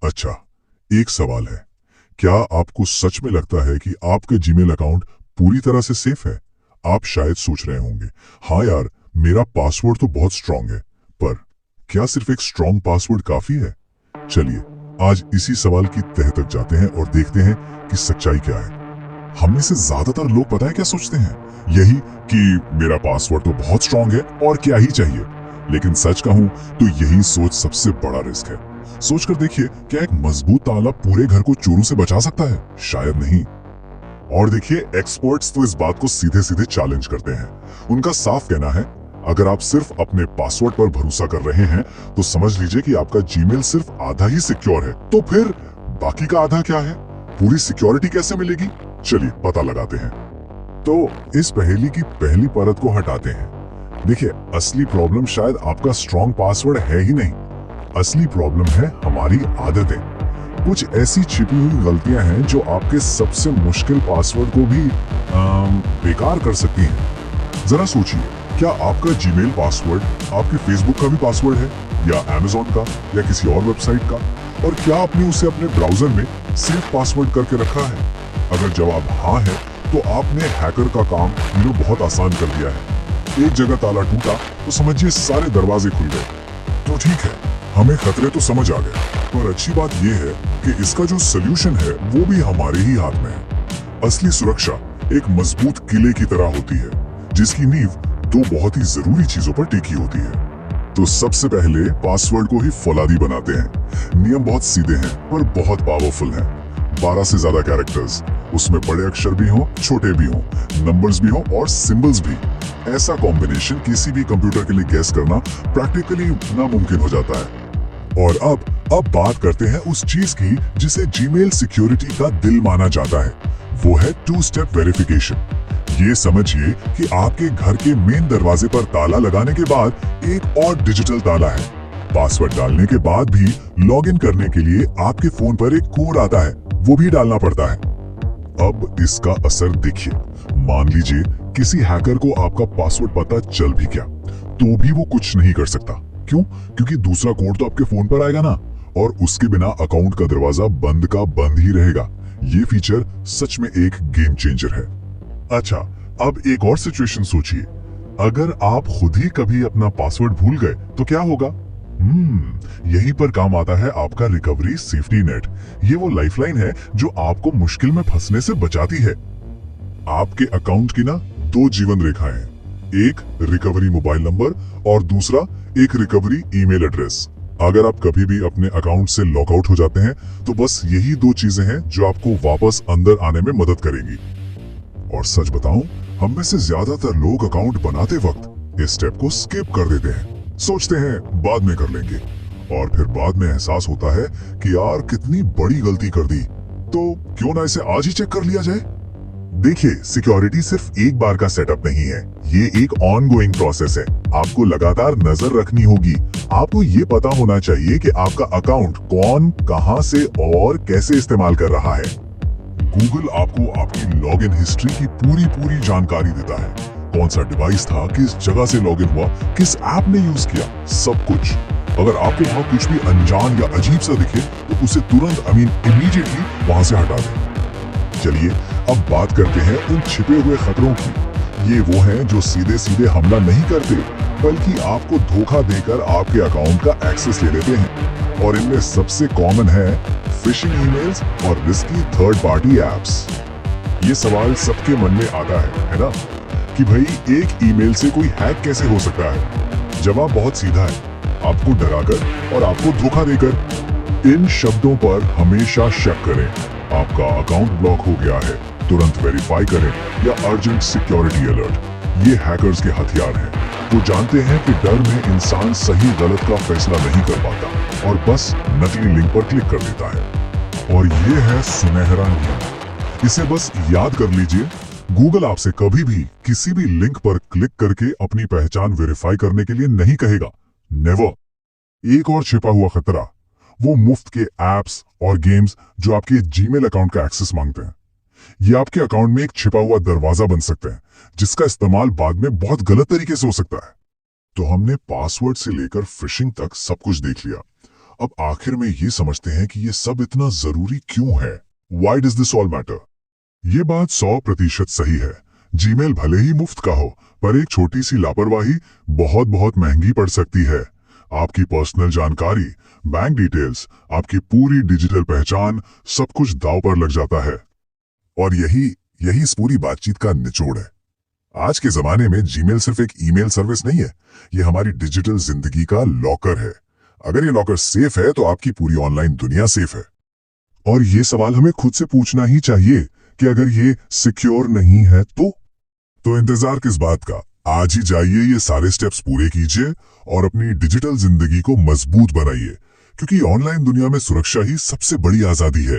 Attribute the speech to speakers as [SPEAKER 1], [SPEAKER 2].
[SPEAKER 1] अच्छा, एक सवाल है। क्या आपको सच में लगता है कि आपका जीमेल अकाउंट पूरी तरह से सेफ है? आप शायद सोच रहे होंगे, हाँ यार, मेरा पासवर्ड तो बहुत स्ट्रांग है, पर क्या सिर्फ एक स्ट्रांग पासवर्ड काफी है? चलिए, आज इसी सवाल की तह तक जाते हैं और देखते हैं कि सच्चाई क्या है। हम में से ज्यादातर लोग पता है क्या सोचते हैं? यही कि मेरा पासवर्ड तो बहुत स्ट्रांग है और क्या ही चाहिए। लेकिन सच कहूं तो यही सोच सबसे बड़ा रिस्क है। सोचकर देखिए, क्या एक मजबूत ताला पूरे घर को चोरों से बचा सकता है? शायद नहीं। और देखिए, एक्सपर्ट्स तो इस बात को सीधे सीधे चैलेंज करते हैं। उनका साफ कहना है, अगर आप सिर्फ अपने पासवर्ड पर भरोसा कर रहे हैं तो समझ लीजिए कि आपका जीमेल सिर्फ आधा ही सिक्योर है। तो फिर बाकी का आधा क्या है? पूरी सिक्योरिटी कैसे मिलेगी? चलिए पता लगाते हैं। तो इस पहेली की पहली परत को हटाते हैं। देखिए, असली प्रॉब्लम शायद आपका स्ट्रॉन्ग पासवर्ड है ही नहीं। असली प्रॉब्लम है हमारी आदतें। कुछ ऐसी छिपी हुई गलतियां हैं जो आपके सबसे मुश्किल पासवर्ड को भी बेकार कर सकती हैं। जरा सोचिए, क्या आपका जीमेल पासवर्ड आपके फेसबुक का भी पासवर्ड है, या अमेज़न का, या किसी और वेबसाइट का? और क्या आपने उसे अपने ब्राउजर में सेफ पासवर्ड करके रखा है? अगर जवाब हाँ है तो आपने हैकर का काम बहुत आसान कर दिया है। एक जगह ताला टूटा तो समझिए सारे दरवाजे खुल गए। तो ठीक है, हमें खतरे तो समझ आ गए, पर अच्छी बात यह है कि इसका जो सलूशन है वो भी हमारे ही हाथ में है। असली सुरक्षा एक मजबूत किले की तरह होती है, जिसकी नींव दो बहुत ही जरूरी चीजों पर टिकी होती है। तो सबसे पहले पासवर्ड को ही फौलादी बनाते हैं। नियम बहुत सीधे हैं पर बहुत पावरफुल हैं। 12 से ज्यादा कैरेक्टर्स, उसमें बड़े अक्षर भी हों, छोटे भी हों, नंबर्स भी हों और सिंबल्स भी। ऐसा कॉम्बिनेशन किसी भी कंप्यूटर के लिए गैस करना प्रैक्टिकली नामुमकिन हो जाता है। और अब बात करते हैं उस चीज की जिसे जीमेल सिक्योरिटी का दिल माना जाता है। वो है 2 स्टेप वेरिफिकेशन। ये समझिए कि आपके घर के मेन दरवाजे पर ताला लगाने के बाद एक और डिजिटल ताला है। पासवर्ड डालने के बाद भी लॉगिन करने के लिए आपके फोन पर एक कोड आता है, वो भी डालना पड़ता है। अब इसका असर देखिए। मान लीजिए किसी हैकर को आपका पासवर्ड पता चल भी गया, तो भी वो कुछ नहीं कर सकता। क्यों? क्योंकि दूसरा कोड तो आपके फोन पर आएगा ना, और उसके बिना अकाउंट का दरवाजा बंद का बंद ही रहेगा। ये फीचर सच में एक गेम चेंजर है। अच्छा, अब एक और सिचुएशन सोचिए। अगर आप खुद ही कभी अपना पासवर्ड भूल गए तो क्या होगा? यहीं पर काम आता है आपका रिकवरी सेफ्टी नेट। ये वो लाइफलाइन है जो आपको मुश्किल में फंसने से बचाती है। आपके अकाउंट की ना 2 जीवन रेखाएं हैं, एक रिकवरी मोबाइल नंबर और दूसरा एक रिकवरी ईमेल एड्रेस। अगर आप कभी भी अपने अकाउंट से लॉग आउट हो जाते हैं तो बस यही 2 चीजें हैं जो आपको वापस अंदर आने में मदद करेंगी। और सच बताऊं, हम में से ज्यादातर लोग अकाउंट बनाते वक्त इस स्टेप को स्किप कर देते हैं। सोचते हैं बाद में कर लेंगे, और फिर बाद में एहसास होता है कि यार कितनी बड़ी गलती कर दी, तो क्यों ना इसे आज ही चेक कर लिया जाए। देखिए, सिक्योरिटी सिर्फ एक बार का सेटअप नहीं है, ये एक ऑनगोइंग प्रोसेस है। आपको लगातार नजर रखनी होगी। आपको ये पता होना चाहिए कि आपका अकाउंट कौन, कहां से और कैसे इस्तेमाल कर रहा है। गूगल आपको आपकी लॉगिन हिस्ट्री की पूरी जानकारी देता है। कौन सा डिवाइस था, किस जगह से लॉगिन हुआ, किस ऐप ने यूज किया, सब कुछ। अगर आपको वहां कुछ भी अनजान या अजीब सा दिखे तो उसे तुरंत इमीडिएटली वहां से हटा दें। चलिए अब बात करते हैं उन छिपे हुए खतरों की। ये वो हैं जो सीधे सीधे हमला नहीं करते, बल्कि आपको धोखा देकर आपके अकाउंट का एक्सेस ले लेते हैं। और इनमें सबसे कॉमन है फिशिंग ईमेल्स और रिस्की थर्ड पार्टी एप्स। ये सवाल सबके मन में आता है ना, कि भाई एक ईमेल से कोई हैक कैसे हो सकता है? जवाब बहुत सीधा है, आपको डराकर और आपको धोखा देकर। इन शब्दों पर हमेशा शक करें। आपका अकाउंट ब्लॉक हो गया है, तुरंत वेरीफाई करें, या अर्जेंट सिक्योरिटी अलर्ट। ये हैकर्स के हथियार हैं। वो जानते हैं कि डर में इंसान सही गलत का फैसला नहीं कर पाता और बस नकली लिंक पर क्लिक कर देता है। और ये है सुनहरा नियम, इसे बस याद कर लीजिए। गूगल आपसे कभी भी किसी भी लिंक पर क्लिक करके अपनी पहचान वेरीफाई करने के लिए नहीं कहेगा, नेवर। एक और छिपा हुआ खतरा, वो मुफ्त के एप्स और गेम्स जो आपके जीमेल अकाउंट का एक्सेस मांगते हैं। ये आपके अकाउंट में एक छिपा हुआ दरवाजा बन सकते हैं, जिसका इस्तेमाल बाद में बहुत गलत तरीके से हो सकता है। तो हमने पासवर्ड से लेकर फिशिंग तक सब कुछ देख लिया। अब आखिर में ये समझते हैं कि ये सब इतना जरूरी क्यों है। Why does this all matter? ये बात 100% सही है। जीमेल भले ही मुफ्त का हो, पर एक छोटी सी लापरवाही बहुत बहुत महंगी पड़ सकती है। आपकी पर्सनल जानकारी, बैंक डिटेल्स, आपकी पूरी डिजिटल पहचान, सब कुछ दांव पर लग जाता है। और यही इस पूरी बातचीत का निचोड़ है। आज के जमाने में जीमेल सिर्फ एक ईमेल सर्विस नहीं है, ये हमारी डिजिटल जिंदगी का लॉकर है। अगर ये लॉकर सेफ है तो आपकी पूरी ऑनलाइन दुनिया सेफ है। और ये सवाल हमें खुद से पूछना ही चाहिए कि अगर ये सिक्योर नहीं है तो इंतजार किस बात का? आज ही जाइए, ये सारे स्टेप्स पूरे कीजिए और अपनी डिजिटल जिंदगी को मजबूत बनाइए, क्योंकि ऑनलाइन दुनिया में सुरक्षा ही सबसे बड़ी आजादी है।